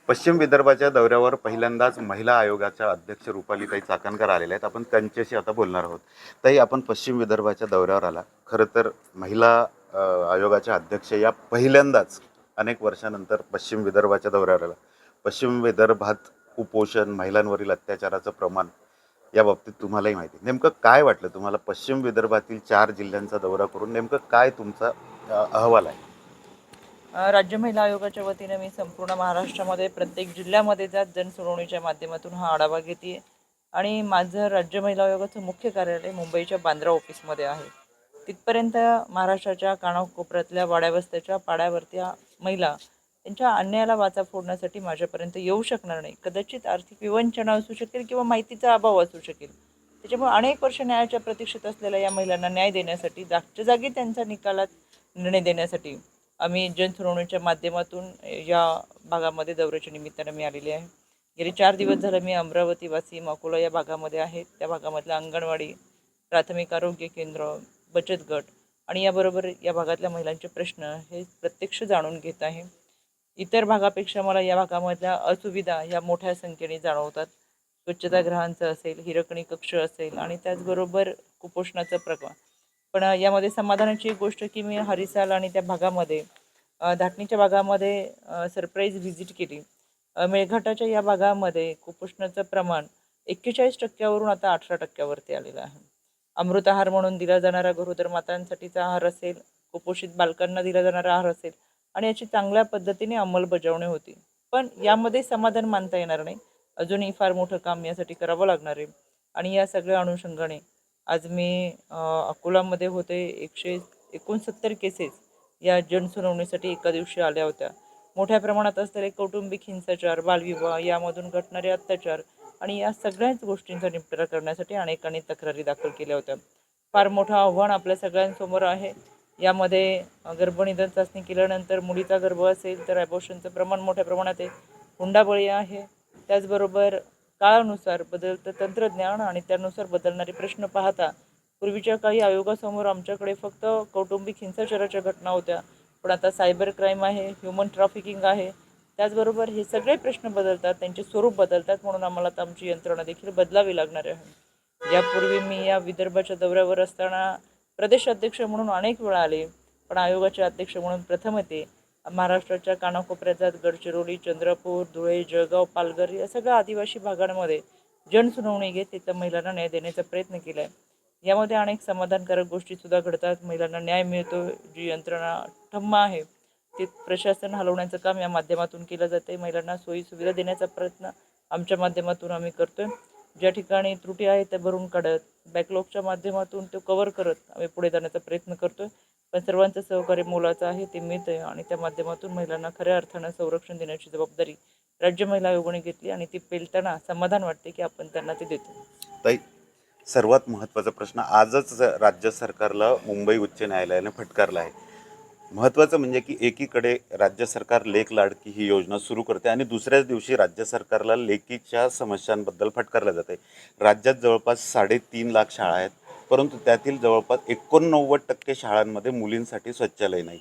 पश्चिम विदर्भाच्या दौऱ्यावर पहिल्यांदाच महिला आयोगाच्या अध्यक्ष रुपालीताई चाकणकर आलेल्या आहेत. आपण त्यांच्याशी आता बोलणार आहोत. ताई, आपण पश्चिम विदर्भाच्या दौऱ्यावर आला. खरं तर महिला आयोगाच्या अध्यक्ष या पहिल्यांदाच अनेक वर्षानंतर पश्चिम विदर्भाच्या दौऱ्यावर आला. पश्चिम विदर्भात कुपोषण, महिलांवरील अत्याचाराचं प्रमाण या बाबतीत तुम्हालाही माहिती आहे. नेमकं काय वाटलं तुम्हाला पश्चिम विदर्भातील 4 जिल्ह्यांचा दौरा करून? नेमकं काय तुमचा अहवाल आहे? राज्य महिला आयोगाच्या वतीने मी संपूर्ण महाराष्ट्रामध्ये प्रत्येक जिल्ह्यामध्ये जात जनसुनावणीच्या माध्यमातून हा आढावा घेते आणि माझं राज्य महिला आयोगाचं मुख्य कार्यालय मुंबईच्या बांद्रा ऑफिसमध्ये आहे. तिथपर्यंत महाराष्ट्राच्या कानाकोपऱ्यातल्या वाड्यावस्त्याच्या पाड्यावरच्या महिला त्यांच्या अन्यायाला वाचा फोडण्यासाठी माझ्यापर्यंत येऊ शकणार नाही. कदाचित आर्थिक विवंचना असू शकेल किंवा माहितीचा अभाव असू शकेल. त्याच्यामुळे अनेक वर्ष न्यायाच्या प्रतीक्षेत असलेल्या या महिलांना न्याय देण्यासाठी जागच्या जागी त्यांच्या निकालात निर्णय देण्यासाठी आम्ही जनसुनावणीच्या माध्यमातून या भागामध्ये दौऱ्याच्या निमित्तानं मी आलेली आहे. गेले 4 दिवस झालं मी अमरावती, वाशिम, अकोला या भागामध्ये आहे. त्या भागामधल्या अंगणवाडी, प्राथमिक आरोग्य केंद्र, बचत गट आणि याबरोबर या भागातल्या महिलांचे प्रश्न हे प्रत्यक्ष जाणून घेत आहे. इतर भागापेक्षा मला या भागामधल्या असुविधा या मोठ्या संख्येने जाणवतात. स्वच्छतागृहांचं असेल, हिरकणी कक्ष असेल आणि त्याचबरोबर कुपोषणाचं प्रकार. पण यामध्ये समाधानाची एक गोष्ट की मी हरिसाल आणि त्या भागामध्ये धाटणीच्या भागामध्ये सरप्राईज व्हिजिट केली. मेळघाटाच्या या भागामध्ये कुपोषणाचं प्रमाण 41% आता 18% आलेलं आहे. अमृत आहार म्हणून दिला जाणारा गरोदर मातांसाठीचा आहार असेल, कुपोषित बालकांना दिला जाणारा आहार असेल आणि याची चांगल्या पद्धतीने अंमलबजावणी होती. पण यामध्ये समाधान मानता येणार नाही. अजूनही फार मोठं काम यासाठी करावं लागणार आहे. आणि या सगळ्या अनुषंगाने आज मी अकोलामध्ये होते. 169 केसेस या जनसुनावणीसाठी एका दिवशी आल्या होत्या. मोठ्या प्रमाणात असलेले कौटुंबिक हिंसाचार, बालविवाह यामधून घडणारे अत्याचार आणि या सगळ्याच गोष्टींचा निपटारा करण्यासाठी अनेकांनी तक्रारी दाखल केल्या होत्या. फार मोठं आव्हान आपल्या सगळ्यांसमोर आहे. यामध्ये गर्भनिधन चाचणी केल्यानंतर मुलीचा गर्भ असेल तर ॲबॉर्शनचं प्रमाण मोठ्या प्रमाणात आहे. हुंडाबळी आहे. त्याचबरोबर काळानुसार बदलतं तंत्रज्ञान आणि त्यानुसार बदलणारे प्रश्न पाहता पूर्वीच्या काळी आयोगासमोर आमच्याकडे फक्त कौटुंबिक हिंसाचाराच्या घटना होत्या. पण आता सायबर क्राईम आहे, ह्युमन ट्रॅफिकिंग आहे. त्याचबरोबर हे सगळे प्रश्न बदलतात, त्यांचे स्वरूप बदलतात. म्हणून आम्हाला आता आमची यंत्रणा देखील बदलावी लागणार आहे. यापूर्वी मी या विदर्भाच्या दौऱ्यावर असताना प्रदेश अध्यक्ष म्हणून अनेक वेळा आले. पण आयोगाचे अध्यक्ष म्हणून प्रथम येते. महाराष्ट्राच्या कानाकोपऱ्यात गडचिरोली, चंद्रपूर, धुळे, जळगाव, पालघर या सगळ्या आदिवासी भागांमध्ये जनसुनावणी घेत तिथं महिलांना न्याय देण्याचा प्रयत्न केला आहे. यामध्ये अनेक समाधानकारक गोष्टीसुद्धा घडतात. महिलांना न्याय मिळतो. जी यंत्रणा ठम्म आहे ते प्रशासन हलवण्याचं काम या माध्यमातून केलं जाते. महिलांना सोयीसुविधा देण्याचा प्रयत्न आमच्या माध्यमातून आम्ही करतो आहे. ज्या ठिकाणी त्रुटी आहेत त्या भरून काढत, बॅकलॉगच्या माध्यमातून तो कव्हर करत आम्ही पुढे जाण्याचा प्रयत्न करतो आहे. पण सर्वांचं सहकार्य मोलाचं आहे, ते मिळतं आहे आणि त्या माध्यमातून महिलांना खऱ्या अर्थानं संरक्षण देण्याची जबाबदारी राज्य महिला आयोगाने घेतली आणि ती पेलताना समाधान वाटते की आपण त्यांना ते देतो. ताई, सर्वात महत्त्वाचा प्रश्न आजच राज्य सरकारला मुंबई उच्च न्यायालयाने फटकारला आहे. महत्त्वाचं म्हणजे की एकीकडे राज्य सरकार लेक लाडकी ही योजना सुरू करते आणि दुसऱ्याच दिवशी राज्य सरकारला लेकीच्या समस्यांबद्दल फटकारलं जाते. राज्यात जवळपास 3.5 लाख शाळा आहेत, परंतु त्यातील जवळपास 89% शाळांमध्ये मुलींसाठी शौचालय नाही.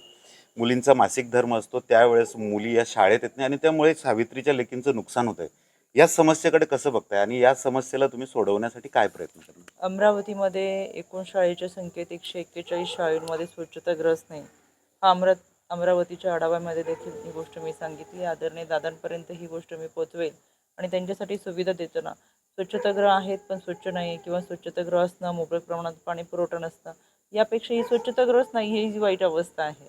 मुलींचा मासिक धर्म असतो, त्यावेळेस मुली या शाळेत येत नाही आणि त्यामुळे सावित्रीच्या लेकींचं नुकसान होतं आहे. या समस्येकडे कसं बघताय आणि या समस्येला तुम्ही सोडवण्यासाठी काय प्रयत्न करणार? अमरावतीमध्ये एकूण शाळेच्या संख्येत 141 शाळांमध्ये स्वच्छतागृहच नाही. हा अमरावतीच्या आढाव्यामध्ये देखील ही गोष्ट मी सांगितली. आदरणीय दादांपर्यंत ही गोष्ट मी पोचवेल आणि त्यांच्यासाठी सुविधा देताना स्वच्छतागृह आहेत पण स्वच्छ नाही किंवा स्वच्छतागृह असणं, मोकळ्या प्रमाणात पाणी पुरवठा नसतं, यापेक्षा ही स्वच्छतागृहच नाही ही वाईट अवस्था आहे.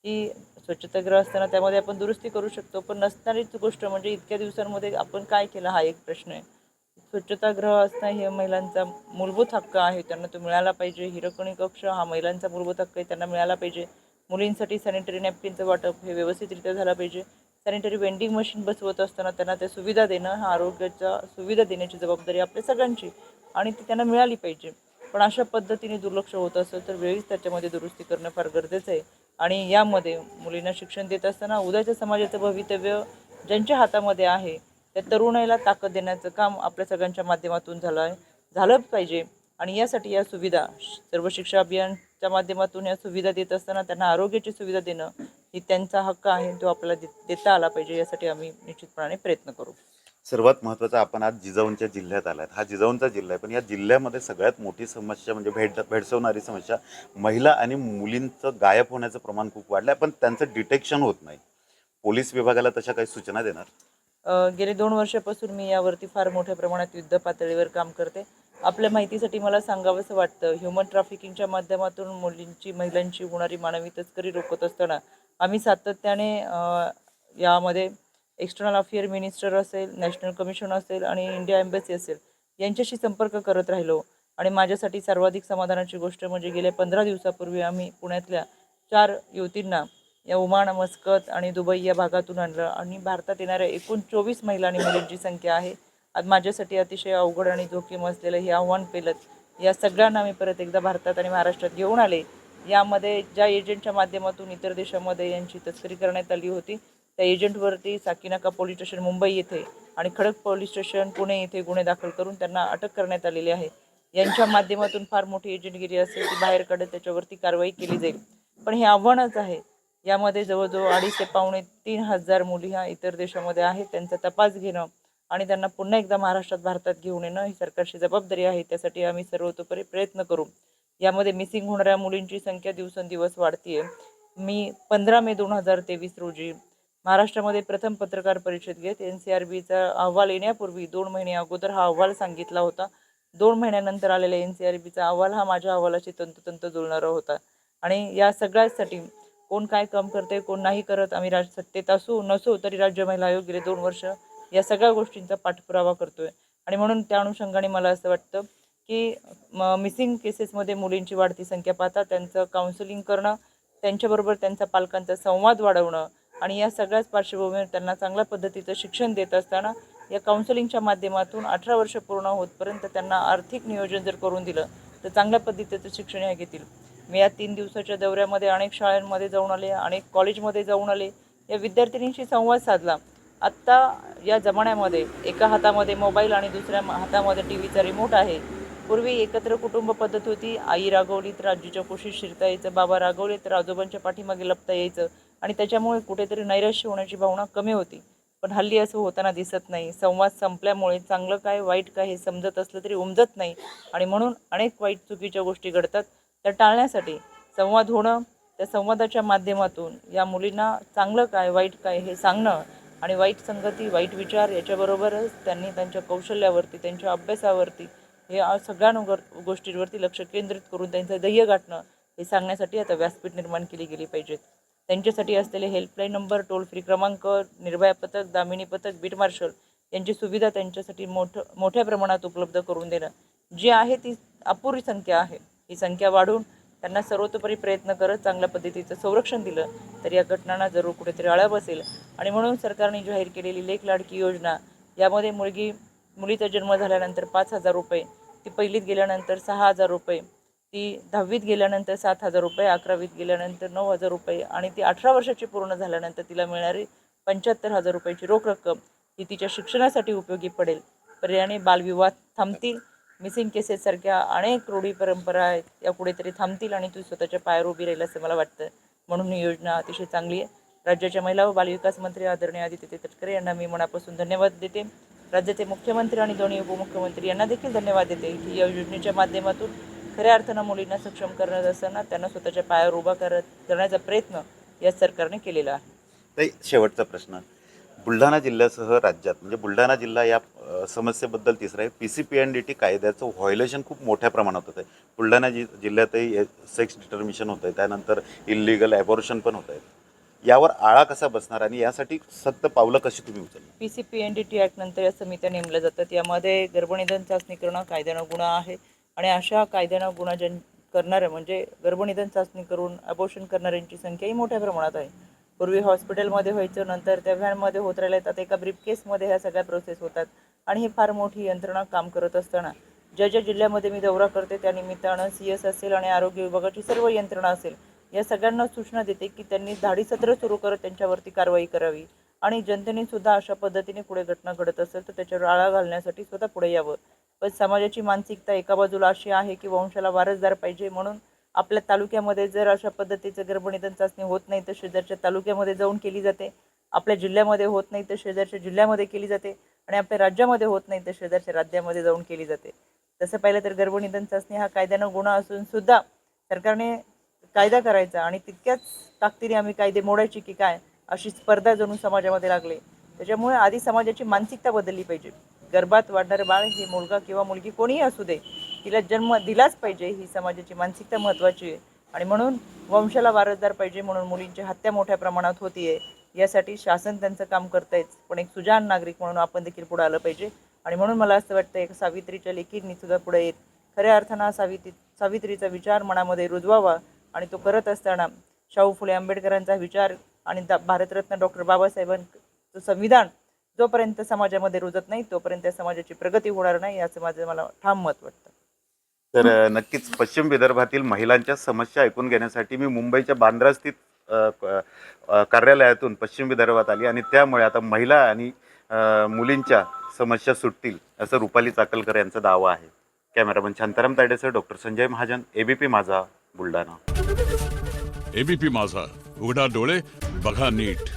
की स्वच्छतागृह असताना त्यामध्ये आपण दुरुस्ती करू शकतो, पण नसणारीच गोष्ट म्हणजे इतक्या दिवसांमध्ये आपण काय केलं हा एक प्रश्न आहे. स्वच्छतागृह असणं हे महिलांचा मूलभूत हक्क आहे, त्यांना तो मिळाला पाहिजे. हिरकणी कक्ष हा महिलांचा मूलभूत हक्क आहे, त्यांना मिळाला पाहिजे. मुलींसाठी सॅनिटरी नॅपकिनचं वाटप हे व्यवस्थितरित्या झालं पाहिजे. सॅनिटरी वेंडिंग मशीन बसवत असताना त्यांना त्या सुविधा देणं, हा आरोग्याच्या सुविधा देण्याची जबाबदारी आपल्या सगळ्यांची आणि ती त्यांना मिळाली पाहिजे. पण अशा पद्धतीने दुर्लक्ष होत असेल तर वेळीच त्याच्यामध्ये दुरुस्ती करणं फार गरजेचं आहे. आणि यामध्ये मुलींना शिक्षण देत असताना उद्याच्या समाजाचं भवितव्य ज्यांच्या हातामध्ये आहे त्या तरुणाईला ताकद देण्याचं काम आपल्या सगळ्यांच्या माध्यमातून झालं पाहिजे. आणि यासाठी या सुविधा सर्व शिक्षा अभियानच्या माध्यमातून या सुविधा देत असताना त्यांना आरोग्याची सुविधा देणं ही त्यांचा हक्क आहे, तो आपल्याला देता आला पाहिजे. यासाठी आम्ही निश्चितपणाने प्रयत्न करू. सर्वात महत्त्वाचं, आपण आज जिजाऊंच्या जिल्ह्यात आलात. हा जिजाऊंचा जिल्हा आहे, पण या जिल्ह्यामध्ये सगळ्यात मोठी समस्या म्हणजे भेडसावणारी समस्या, महिला आणि मुलींचं गायब होण्याचं प्रमाण खूप वाढलं आहे, पण त्यांचं डिटेक्शन होत नाही. पोलीस विभागाला तशा काही सूचना देणार? गेले 2 वर्षापासून मी यावरती फार मोठ्या प्रमाणात युद्ध पातळीवर काम करते. आपल्या माहितीसाठी मला सांगावंसं वाटतं, ह्युमन ट्रॅफिकिंगच्या माध्यमातून मुलींची, महिलांची होणारी मानवी तस्करी रोखत असताना आम्ही सातत्याने यामध्ये एक्सटर्नल अफेअर मिनिस्टर असेल, नॅशनल कमिशन असेल आणि इंडिया एम्बसी असेल, यांच्याशी संपर्क करत राहिलो. आणि माझ्यासाठी सर्वाधिक समाधानाची गोष्ट म्हणजे गेल्या 15 दिवसापूर्वी आम्ही पुण्यातल्या 4 युवतींना या ओमान, मस्कत आणि दुबई या भागातून आणलं आणि भारतात येणाऱ्या एकूण 24 महिला आणि मुलींची संख्या आहे. आज माझ्यासाठी अतिशय अवघड आणि जोखीम असलेलं हे आव्हान पेलत या सगळ्यांना मी परत एकदा भारतात आणि महाराष्ट्रात घेऊन आले. यामध्ये ज्या एजंटच्या माध्यमातून इतर देशामध्ये यांची तस्करी करण्यात आली होती, त्या एजंटवरती साकीनाका पोलीस स्टेशन मुंबई येथे आणि खडक पोलीस स्टेशन पुणे येथे गुन्हे दाखल करून त्यांना अटक करण्यात आलेली आहे. यांच्या माध्यमातून फार मोठी एजंटगिरी असेल ती बाहेर काढत त्याच्यावरती कारवाई केली जाईल. पण हे आव्हानच आहे. यामध्ये जवळजवळ 2.5 ते पावणे 3 हजार मुली ह्या इतर देशामध्ये आहेत. त्यांचा तपास घेणं आणि त्यांना पुन्हा एकदा महाराष्ट्रात, भारतात घेऊन येणं ही सरकारची जबाबदारी आहे. त्यासाठी आम्ही सर्वतोपरी प्रयत्न करू. यामध्ये मिसिंग होणाऱ्या मुलींची संख्या दिवसेंदिवस वाढतीये. मी 15 मे 2023 रोजी महाराष्ट्रामध्ये प्रथम पत्रकार परिषद घेत NCRBचा अहवाल येण्यापूर्वी 2 महिने अगोदर हा अहवाल सांगितला होता. 2 महिन्यानंतर आलेला NCRBचा अहवाल हा माझ्या अहवालाशी तंतोतंत जुळणारा होता. आणि या सगळ्यासाठी कोण काय काम करते, कोण नाही करत, आम्ही सत्तेत असू नसू तरी राज्य महिला आयोग गेले 2 वर्ष या सगळ्या गोष्टींचा पाठपुरावा करतोय. आणि म्हणून त्या अनुषंगाने मला असं वाटतं की मिसिंग केसेसमध्ये मुलींची वाढती संख्या पाहता त्यांचं काउन्सिलिंग करणं, त्यांच्याबरोबर त्यांचा पालकांचा संवाद वाढवणं आणि या सगळ्याच पार्श्वभूमीवर त्यांना चांगल्या पद्धतीचं शिक्षण देत असताना या काउन्सिलिंगच्या माध्यमातून 18 वर्ष पूर्ण होतपर्यंत त्यांना आर्थिक नियोजन जर करून दिलं तर चांगल्या पद्धतीचं शिक्षण हे घेतील. मी या 3 दिवसाच्या दौऱ्यामध्ये अनेक शाळांमध्ये जाऊन आले, अनेक कॉलेजमध्ये जाऊन आले, या विद्यार्थिनींशी संवाद साधला. आत्ता या जमान्यामध्ये एका हातामध्ये मोबाईल आणि दुसऱ्या हातामध्ये TV चा रिमोट आहे. पूर्वी एकत्र कुटुंब पद्धत होती. आई रागवली तर आजीच्या कुशीत शिरता यायचं, बाबा रागवले तर आजोबांच्या पाठीमागे लपता यायचं आणि त्याच्यामुळे कुठेतरी नैराश्य होण्याची भावना कमी होती. पण हल्ली असं होताना दिसत नाही. संवाद संपल्यामुळे चांगलं काय वाईट काय हे समजत असलं तरी उमजत नाही आणि म्हणून अनेक वाईट चुकीच्या गोष्टी घडतात. त्या टाळण्यासाठी संवाद होणं, त्या संवादाच्या माध्यमातून या मुलींना चांगलं काय वाईट काय हे सांगणं आणि वाईट संगती, वाईट विचार याच्याबरोबरच त्यांनी त्यांच्या कौशल्यावरती, त्यांच्या अभ्यासावरती हे सगळ्या गोष्टींवरती लक्ष केंद्रित करून त्यांचं ध्येय गाठणं हे सांगण्यासाठी आता व्यासपीठ निर्माण केली गेली पाहिजेत. त्यांच्यासाठी असलेले हेल्पलाईन नंबर, टोल फ्री क्रमांक, निर्भया पथक, दामिनी पथक, बीट मार्शल यांची सुविधा त्यांच्यासाठी मोठ्या प्रमाणात उपलब्ध करून देणं, जी आहे ती अपुरी संख्या आहे, ही संख्या वाढवून त्यांना सर्वतोपरी प्रयत्न करत चांगल्या पद्धतीचं संरक्षण दिलं तर या घटनांना जरूर कुठेतरी आळा बसेल. आणि म्हणून सरकारने जाहीर केलेली लेक लाडकी योजना, यामध्ये मुलीचा जन्म झाल्यानंतर 5,000 रुपये, ती 1लीत गेल्यानंतर 6,000 रुपये, ती 10वीत गेल्यानंतर 7,000 रुपये, 11वीत गेल्यानंतर 9,000 रुपये आणि ती 18 वर्षाची पूर्ण झाल्यानंतर तिला मिळणारी 75,000 रुपयाची रोख रक्कम ही तिच्या शिक्षणासाठी उपयोगी पडेल. पर्यायाने बालविवाह थांबतील. मिसिंग केसेससारख्या अनेक रूढी परंपरा आहेत या कुठेतरी थांबतील आणि तू स्वतःच्या पायावर उभी राहील असं मला वाटतं. म्हणून ही योजना अतिशय चांगली आहे. राज्याच्या महिला व बालविकास मंत्री आदरणीय आदित्य तटकरे यांना मी मनापासून धन्यवाद देते. राज्याचे मुख्यमंत्री आणि दोन्ही उपमुख्यमंत्री यांना देखील धन्यवाद देते की या योजनेच्या माध्यमातून खऱ्या अर्थानं मुलींना सक्षम करण्यात असताना त्यांना स्वतःच्या पायावर उभा करण्याचा प्रयत्न या सरकारने केलेला आहे. ताई, शेवटचा प्रश्न. बुलढाणा जिल्ह्यासह राज्यात म्हणजे बुलढाणा जिल्हा या समस्येबद्दल तिसरा आहे. PCPNDT कायद्याचं व्हायोलेशन खूप मोठ्या प्रमाणात होत आहे. बुलढाणा जिल्ह्यातही सेक्स डिटर्मिनेशन होत आहे, त्यानंतर इलिगल ॲबॉर्शन पण होत आहेत. यावर आळा कसा बसणार आणि यासाठी सक्त पावलं कशी तुम्ही उचलणार? PCPNDT ॲक्ट नंतर या समित्या नेमल्या जातात. यामध्ये गर्भनिधन चाचणी करणं कायद्यानं गुन्हा आहे आणि अशा कायद्यानं गुन्हा करणाऱ्या म्हणजे गर्भनिधन चाचणी करून अबॉर्शन करणाऱ्यांची संख्याही मोठ्या प्रमाणात आहे. पूर्वी हॉस्पिटलमध्ये व्हायचं, नंतर त्या व्हॅनमध्ये होत राहिलं, आता एका ब्रीफकेसमध्ये ह्या सगळ्या प्रोसेस होतात आणि ही फार मोठी यंत्रणा काम करत असताना ज्या जिल्ह्यामध्ये मी दौरा करते त्या निमित्तानं CS असेल आणि आरोग्य विभागाची सर्व यंत्रणा असेल, या सगळ्यांना सूचना देते की त्यांनी धाडी सत्र सुरू करत त्यांच्यावरती कारवाई करावी आणि जनतेने सुद्धा अशा पद्धतीने पुढे घटना घडत असेल तर त्याच्यावर आळा घालण्यासाठी स्वतः पुढे यावं. पण समाजाची मानसिकता एका बाजूला अशी आहे की वंशाला वारसदार पाहिजे, म्हणून आपल्या तालुक्यामध्ये जर अशा पद्धतीचं गर्भनिधन चाचणी होत नाही तर शेजारच्या तालुक्यामध्ये जाऊन केली जाते, आपल्या जिल्ह्यामध्ये होत नाही तर शेजारच्या जिल्ह्यामध्ये केली जाते आणि आपल्या राज्यामध्ये होत नाही तर शेजारच्या राज्यामध्ये जाऊन केली जाते. तसं पाहिलं तर गर्भनिधन चाचणी हा कायद्यानं गुन्हा असून सुद्धा सरकारने कायदा करायचा आणि तितक्याच ताकदीने आम्ही कायदे मोडायची की काय अशी स्पर्धा जणू समाजामध्ये लागली. त्याच्यामुळे आधी समाजाची मानसिकता बदलली पाहिजे. गर्भात वाढणारं बाळ हे मुलगा किंवा मुलगी कोणीही असू दे, तिला जन्म दिलाच पाहिजे ही समाजाची मानसिकता महत्त्वाची आहे. आणि म्हणून वंशाला वारसदार पाहिजे म्हणून मुलींची हत्या मोठ्या प्रमाणात होतीये. यासाठी शासन त्यांचं काम करतायच, पण एक सुजाण नागरिक म्हणून आपण देखील पुढे आलं पाहिजे. आणि म्हणून मला असं वाटतं एक सावित्रीच्या लेकींनी सुद्धा पुढे येत खऱ्या अर्थानं सावित्रीचा विचार मनामध्ये रुजवावा आणि तो करत असताना शाहू फुले आंबेडकरांचा विचार आणि भारतरत्न डॉक्टर बाबासाहेबांचं संविधान जोपर्यंत समाजामध्ये रुजत नाही तोपर्यंत त्या समाजाची प्रगती होणार नाही, याचं मला ठाम मत वाटतं. तर नक्कीच पश्चिम विदर्भातील महिलांच्या समस्या ऐकून घेण्यासाठी मी मुंबईच्या बांद्रा स्थित कार्यालयातून पश्चिम विदर्भात आली आणि त्यामुळे आता महिला आणि मुलींच्या समस्या सुटतील असं रुपाली चाकलकर यांचा दावा आहे. कॅमेरामन शांताराम तायडेसह doctor Sanjay Mahajan, ABP Majha, Buldhana. ABP माझा, उघडा डोळे बघा नीट.